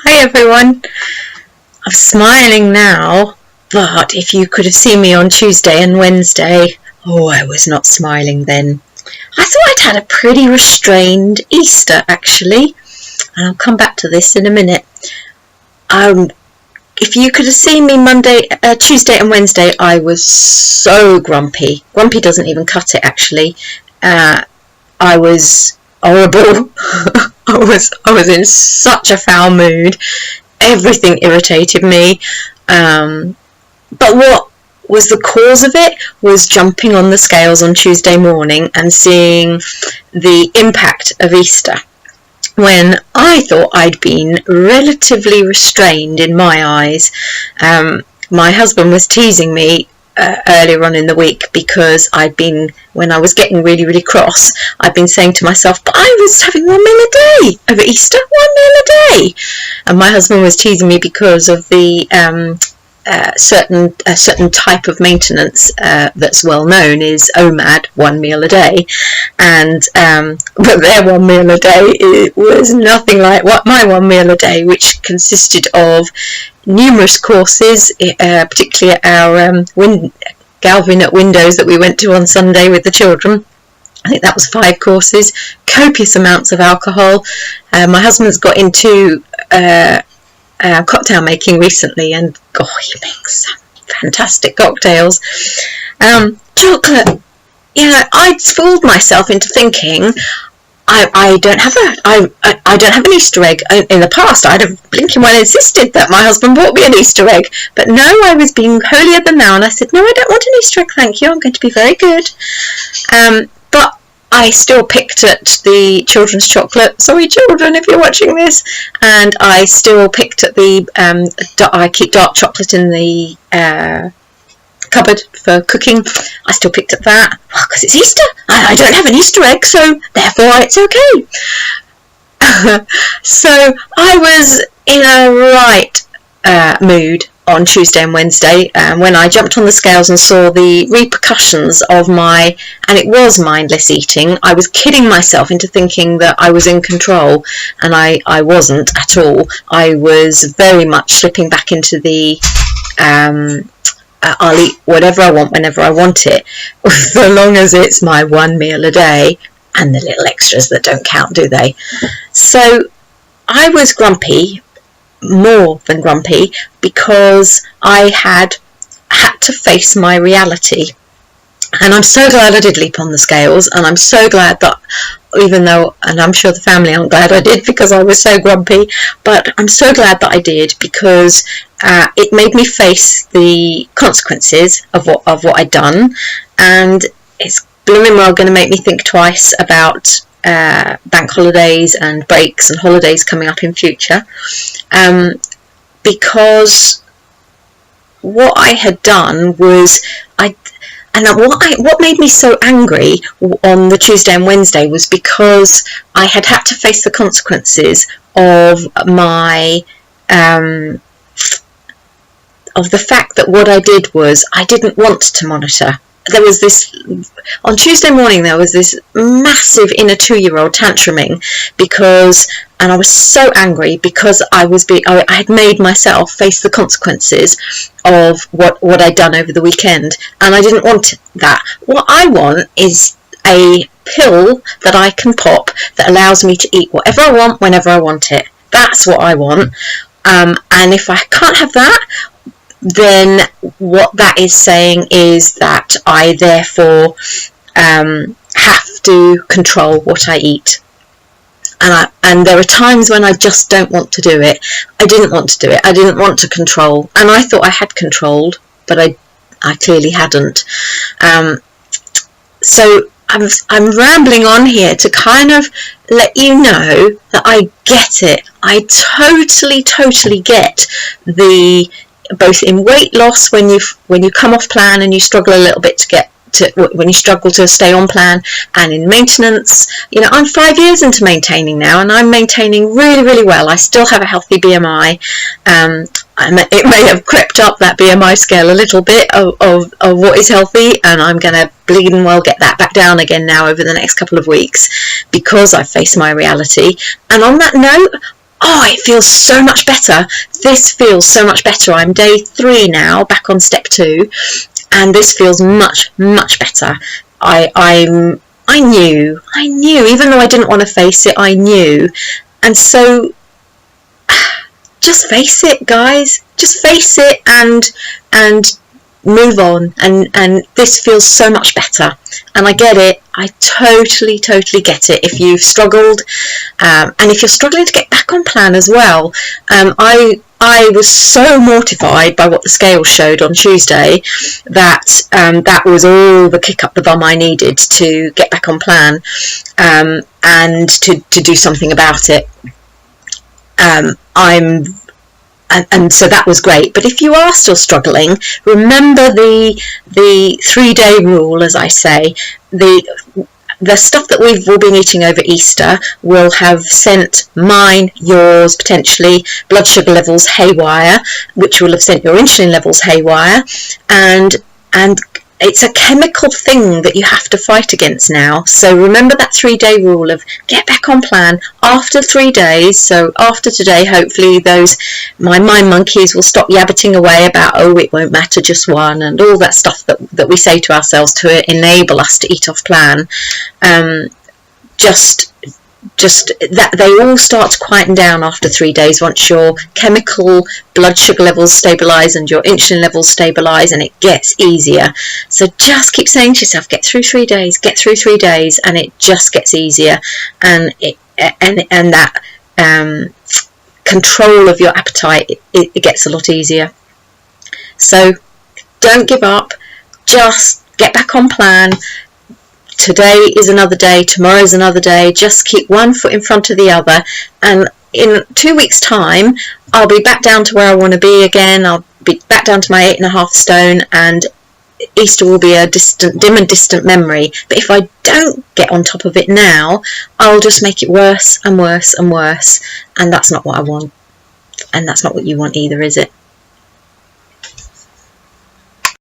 Hi everyone. I'm smiling now, but if you could have seen me on Tuesday and Wednesday, I was not smiling then. I thought I'd had a pretty restrained Easter actually, and I'll come back to this in a minute. If you could have seen me Tuesday and Wednesday, I was so grumpy. Grumpy doesn't even cut it actually. I was horrible. I was in such a foul mood. Everything irritated me. But what was the cause of it was jumping on the scales on Tuesday morning and seeing the impact of Easter, when I thought I'd been relatively restrained in my eyes. My husband was teasing me earlier on in the week because when I was getting really, really cross, I'd been saying to myself, but I was having 1 meal a day over Easter, 1 meal a day. And my husband was teasing me because of the certain type of maintenance that's well known is OMAD, 1 meal a day, and but their 1 meal a day, it was nothing like what my 1 meal a day, which consisted of numerous courses, particularly at our Galvin at Windows that we went to on Sunday with the children. I think that was 5 courses, copious amounts of alcohol. My husband's got into cocktail making recently, and he makes some fantastic cocktails. Chocolate, I'd fooled myself into thinking I don't have an Easter egg. In the past, I'd have blinking well insisted that my husband bought me an Easter egg, but no, I was being holier than thou, and I said, no, I don't want an Easter egg, thank you, I'm going to be very good. But I still picked at the children's chocolate. Sorry, children, if you're watching this. And I still picked at I keep dark chocolate in the cupboard for cooking. I still picked at that because it's Easter. I don't have an Easter egg, so therefore it's okay. So I was in a right mood on Tuesday and Wednesday when I jumped on the scales and saw the repercussions of and it was mindless eating. I was kidding myself into thinking that I was in control, and I wasn't at all. I was very much slipping back into the I'll eat whatever I want whenever I want it, so long as it's my 1 meal a day, and the little extras that don't count, do they? So I was grumpy, more than grumpy, because I had to face my reality. And I'm so glad I did leap on the scales, and I'm so glad that, and I'm sure the family aren't glad I did because I was so grumpy, but I'm so glad that I did because it made me face the consequences of what I'd done, and it's blooming well going to make me think twice about bank holidays and breaks and holidays coming up in future, because what I had done was what made me so angry on the Tuesday and Wednesday was because I had to face the consequences of of the fact that what I did was I didn't want to monitor. On Tuesday morning there was this massive inner 2-year-old tantruming and I was so angry because I had made myself face the consequences of what I'd done over the weekend, and I didn't want that. What I want is a pill that I can pop that allows me to eat whatever I want whenever I want it. That's what I want, and if I can't have that, then what that is saying is that I therefore have to control what I eat. And there are times when I just don't want to do it. I didn't want to do it. I didn't want to control. And I thought I had controlled, but I clearly hadn't. So I'm rambling on here to kind of let you know that I get it. I totally get both in weight loss when you come off plan and you struggle a little bit when you struggle to stay on plan, and in maintenance. I'm 5 years into maintaining now, and I'm maintaining really, really well. I still have a healthy BMI. It may have crept up that BMI scale a little bit of what is healthy, and I'm going to bleeding well get that back down again now over the next couple of weeks because I face my reality. And on that note, oh, it feels so much better. This feels so much better. I'm day 3 now, back on step 2, and this feels much, much better. I knew, even though I didn't want to face it, I knew. And so just face it, guys. Just face it and move on. And this feels so much better. And I get it. I totally get it. If you've struggled, and if you're struggling to get back on plan as well, I was so mortified by what the scale showed on Tuesday that that was all the kick up the bum I needed to get back on plan, and to do something about it. And so that was great. But if you are still struggling, remember the 3-day rule, as I say. The stuff that we've been eating over Easter will have sent mine, yours, potentially, blood sugar levels haywire, which will have sent your insulin levels haywire, and it's a chemical thing that you have to fight against now. So remember that 3-day rule of get back on plan after 3 days. So after today, hopefully my mind monkeys will stop yabbiting away about, oh, it won't matter, just one, and all that stuff that we say to ourselves to enable us to eat off plan. Just that they all start to quieten down after 3 days once your chemical blood sugar levels stabilise and your insulin levels stabilise, and it gets easier. So just keep saying to yourself, get through 3 days, get through 3 days, and it just gets easier, and that control of your appetite, it gets a lot easier. So don't give up, just get back on plan. Today is another day, tomorrow is another day. Just keep one foot in front of the other, and in 2 weeks' time I'll be back down to where I want to be again. I'll be back down to my 8.5 stone, and Easter will be a dim and distant memory. But if I don't get on top of it now, I'll just make it worse and worse and worse, and that's not what I want, and that's not what you want either, is it?